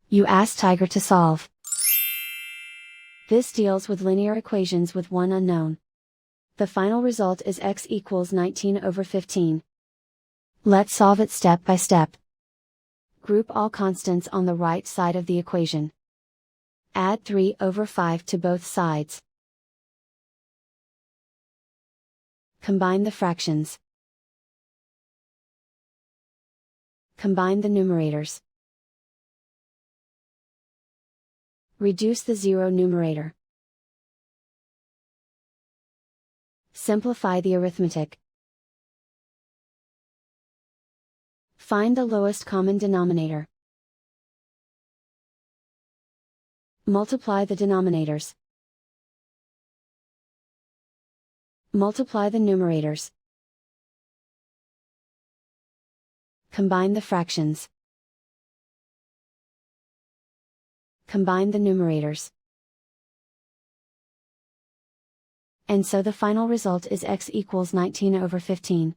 You ask Tiger to solve. This deals with linear equations with one unknown. The final result is x equals 19/15. Let's solve it step by step. Group all constants on the right side of the equation. Add 3/5 to both sides. Combine the fractions. Combine the numerators. Reduce the zero numerator. Simplify the arithmetic. Find the lowest common denominator. Multiply the denominators. Multiply the numerators. Combine the fractions. Combine the numerators. And so the final result is x equals 19/15.